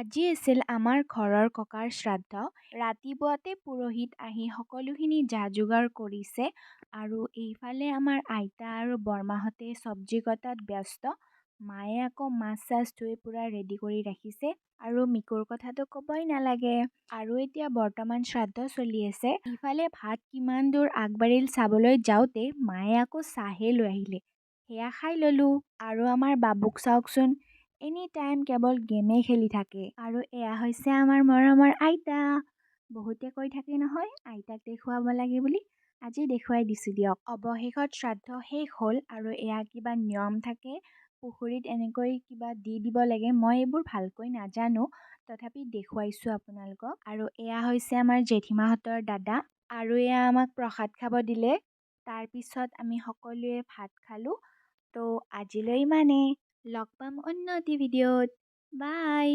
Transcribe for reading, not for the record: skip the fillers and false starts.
আজি আছিল আমাৰ ঘৰৰ ককাৰ শ্ৰাদ্ধ। ৰাতিপুৱাতে পুৰোহিত আহি সকলোখিনি যা-যোগাৰ কৰিছে আৰু এইফালে আমাৰ আইতা আৰু বৰমাহঁতে চব্জি কটাত ব্যস্ত। মায়ে আকৌ মাছ-চাছ ধুই পুৰা ৰেডি কৰি ৰাখিছে আৰু মিকুৰ কথাটো ক'বই নালাগে। আৰু এতিয়া বৰ্তমান শ্ৰাদ্ধ চলি আছে। ইফালে ভাত কিমান দূৰ আগবাঢ়িল চাবলৈ যাওঁতে মায়ে আকৌ চাহে লৈ আহিলে। সেয়া খাই ল'লো। আৰু আমাৰ বাবুক চাওকচোন, এনি টাইম কেৱল গেমেই খেলি থাকে। আৰু এয়া হৈছে আমাৰ মৰমৰ আইতা। বহুতে কৈ থাকে নহয় আইতাক দেখুৱাব লাগে বুলি। আজি দেখুৱাই দিছোঁ দিয়ক। অৱশেষত শ্ৰাদ্ধ শেষ হ'ল আৰু এয়া কিবা নিয়ম থাকে। পুখুৰীত এনেকৈ কিবা দি দিব লাগে। মই এইবোৰ ভালকৈ নাজানো, তথাপি দেখুৱাইছোঁ আপোনালোকক। আৰু এয়া হৈছে আমাৰ জেঠীমাহঁতৰ দাদা। আৰু এয়া আমাক প্ৰসাদ খাব দিলে। তাৰপিছত আমি সকলোৱে ভাত খালোঁ। তো আজিলৈ ইমানেই। লগ পাম অন্য এটি ভিডিঅ'ত। বাই।